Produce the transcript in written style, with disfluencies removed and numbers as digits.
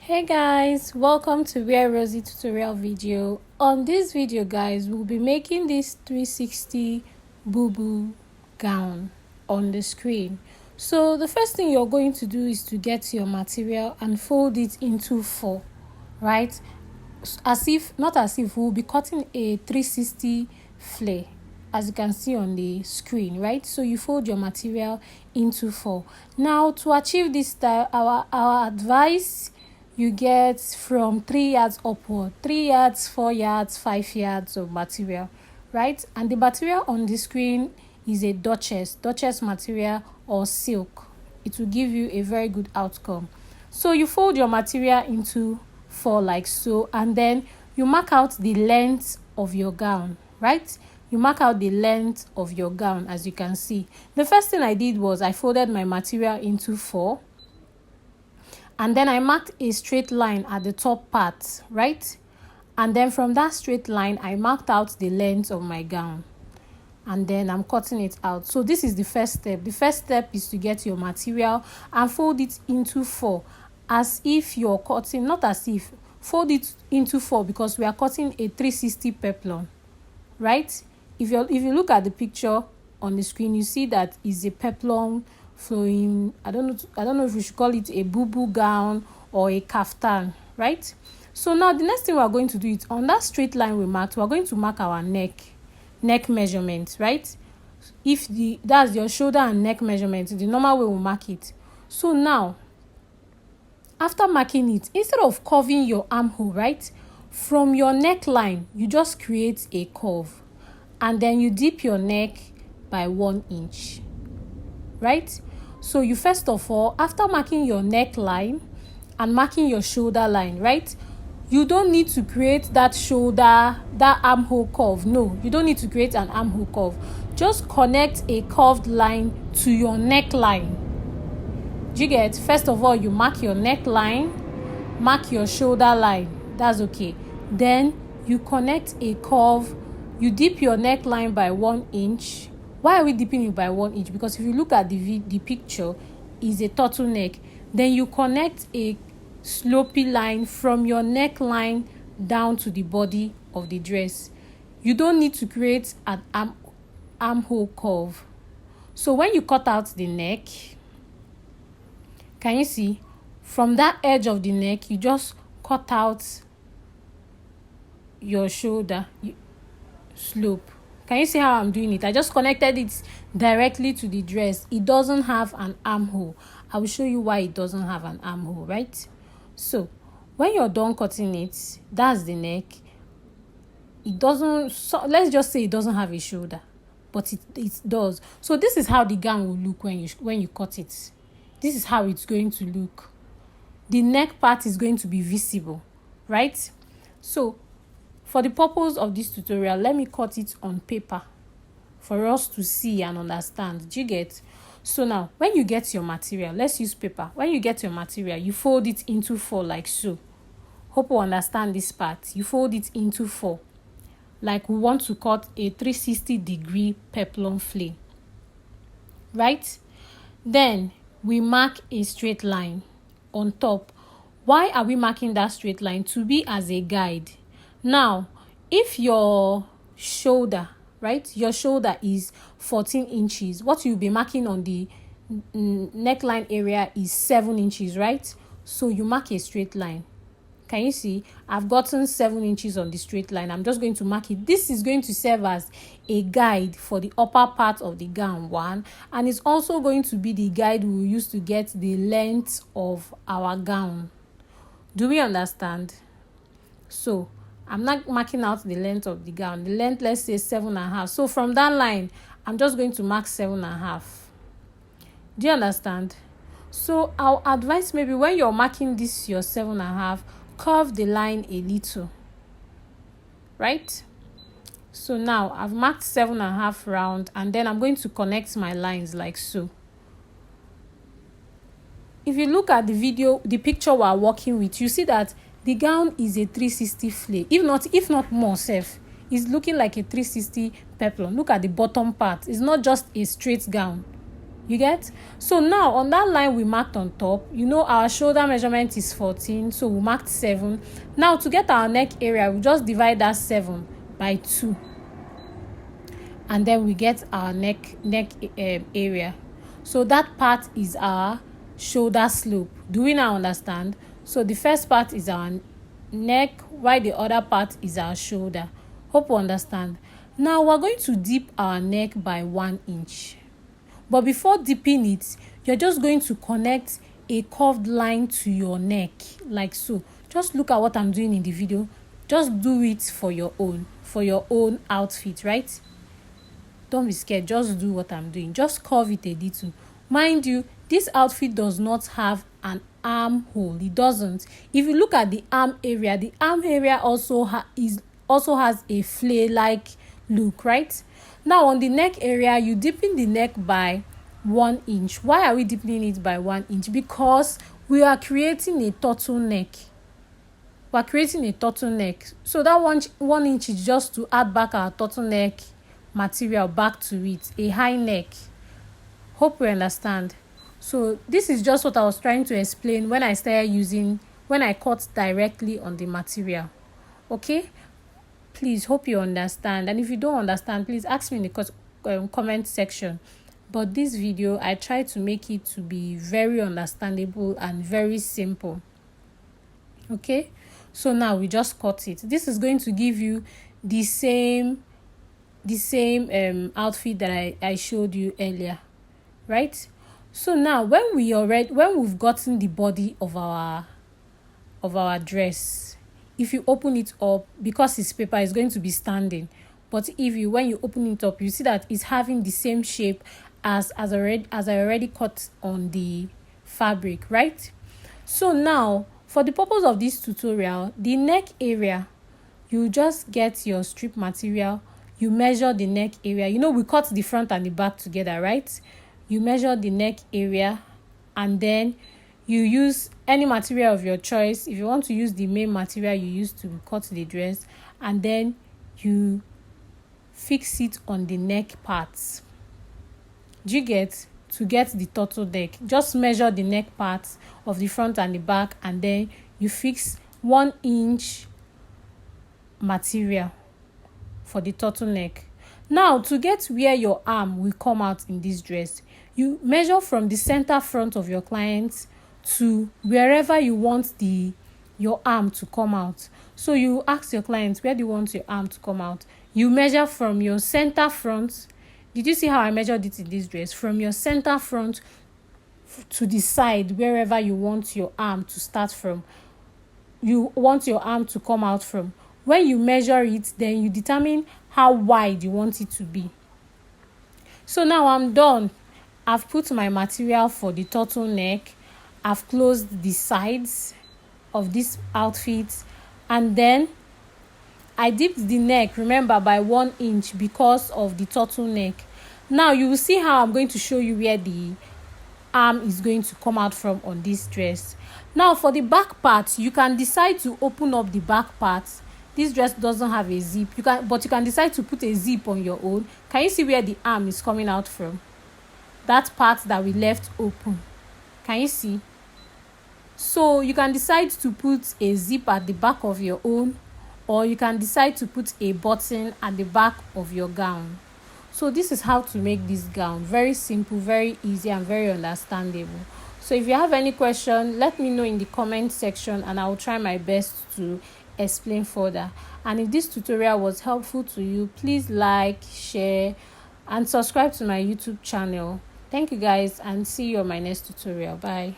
Hey guys, welcome to Wear Rosie tutorial video. On this video guys, we'll be making this 360 boo gown on the screen. So the first thing you're going to do is to get your material and fold it into 4, right? Not as if we'll be cutting a 360 flare, as you can see on the screen, right? So you fold your material into 4. Now to achieve this style, our advice, you get from 3 yards upward, 3 yards, 4 yards, 5 yards of material, right? And the material on the screen is a Duchess material or silk. It will give you a very good outcome. So you fold your material into 4 like so, and then you mark out the length of your gown, right? You mark out the length of your gown. As you can see, the first thing I did was I folded my material into 4, and then I marked a straight line at the top part, right? And then from that straight line, I marked out the length of my gown. And then I'm cutting it out. So this is the first step. The first step is to get your material and fold it into 4. As if you're cutting, not as if, fold it into 4 because we are cutting a 360 peplum, right? If you look at the picture on the screen, you see that is a peplum flowing. I don't know if we should call it a boo gown or a kaftan, right? So now the next thing we are going to do is on that straight line we marked, we are going to mark our neck measurement, right? That's your shoulder and neck measurement, the normal way we mark it. So now after marking it, instead of curving your armhole, right, from your neckline you just create a curve, and then you dip your neck by 1 inch, right? So you first of all, after marking your neckline and marking your shoulder line, right, you don't need to create that armhole curve. No, you don't need to create an armhole curve. Just connect a curved line to your neckline. Do you get? First of all, you mark your neckline, mark your shoulder line. That's okay. Then you connect a curve. You dip your neckline by 1 inch. Why are we dipping it by 1 inch? Because if you look at the picture, is a turtleneck. Then you connect a slopey line from your neckline down to the body of the dress. You don't need to create an armhole curve. So when you cut out the neck, can you see? From that edge of the neck, you just cut out your shoulder slope. Can you see how I'm doing it? I just connected it directly to the dress. It doesn't have an armhole. I will show you why it doesn't have an armhole, right? So when you're done cutting it, that's the neck. It doesn't, so let's just say it doesn't have a shoulder, but it does. So this is how the gown will look when you cut it. This is how it's going to look. The neck part is going to be visible, right? So for the purpose of this tutorial, let me cut it on paper for us to see and understand. Do you get? So now, when you get your material, let's use paper. When you get your material, you fold it into 4 like so. Hope you understand this part. You fold it into 4. Like we want to cut a 360-degree peplum flare, right? Then we mark a straight line on top. Why are we marking that straight line? To be as a guide. Now, if your shoulder, right, your shoulder is 14 inches, what you'll be marking on the neckline area is 7 inches, right? So you mark a straight line. Can you see? I've gotten 7 inches on the straight line. I'm just going to mark it. This is going to serve as a guide for the upper part of the gown, one, and it's also going to be the guide we will use to get the length of our gown. Do we understand? So I'm not marking out the length of the gown. The length, let's say 7.5. So from that line, I'm just going to mark 7.5. Do you understand? So I'll advise, maybe when you're marking this your 7.5, curve the line a little, right? So now I've marked 7.5 round, and then I'm going to connect my lines like so. If you look at the picture we're working with, you see that the gown is a 360 flare. If not more safe, it's looking like a 360 peplum. Look at the bottom part. It's not just a straight gown. You get? So now on that line we marked on top, you know our shoulder measurement is 14, so we marked 7. Now to get our neck area, we just divide that 7 by 2, and then we get our neck area. So that part is our shoulder slope. Do we now understand? So the first part is our neck, while the other part is our shoulder. Hope you understand. Now we're going to dip our neck by 1 inch. But before dipping it, you're just going to connect a curved line to your neck, like so. Just look at what I'm doing in the video. Just do it for your own outfit, right? Don't be scared. Just do what I'm doing. Just curve it a little. Mind you, this outfit does not have an armhole. It doesn't. If you look at the arm area also has a flare-like look, right? Now on the neck area, you deepen the neck by 1 inch. Why are we deepening it by 1 inch? Because we are creating a turtleneck. We're creating a turtleneck. So that 1 inch is just to add back our turtleneck material back to it, a high neck. Hope you understand. So this is just what I was trying to explain when I cut directly on the material. Okay? Please, hope you understand. And if you don't understand, please ask me in the comment section. But this video, I try to make it to be very understandable and very simple. Okay? So now we just cut it. This is going to give you the same outfit that I showed you earlier, right? So now when we've gotten the body of our dress, if you open it up, because it's paper, it's going to be standing. But when you open it up, you see that it's having the same shape as I already cut on the fabric, right? So now, for the purpose of this tutorial, the neck area, you just get your strip material, you measure the neck area. You know, we cut the front and the back together, right? You measure the neck area, and then you use any material of your choice. If you want to use the main material you use to cut the dress, and then you fix it on the neck parts. Do you get? To get the turtleneck, just measure the neck parts of the front and the back, and then you fix 1 inch material for the turtleneck. Now, to get where your arm will come out in this dress, you measure from the center front of your client to wherever you want your arm to come out. So you ask your client, where do you want your arm to come out? You measure from your center front. Did you see how I measured it in this dress? From your center front to the side, wherever you want your arm to start from, you want your arm to come out from. When you measure it, then you determine how wide you want it to be. So now I'm done. I've put my material for the turtleneck. I've closed the sides of this outfit, and then I dipped the neck, remember, by 1 inch because of the turtleneck. Now you will see how I'm going to show you where the arm is going to come out from on this dress. Now for the back part, you can decide to open up the back part. This dress doesn't have a zip, but you can decide to put a zip on your own. Can you see where the arm is coming out from? That part that we left open. Can you see? So you can decide to put a zip at the back of your own, or you can decide to put a button at the back of your gown. So this is how to make this gown. Very simple, very easy, and very understandable. So if you have any question, let me know in the comment section, and I will try my best to explain further. And if this tutorial was helpful to you, please like, share, and subscribe to my YouTube channel. Thank you guys, and see you on my next tutorial. Bye.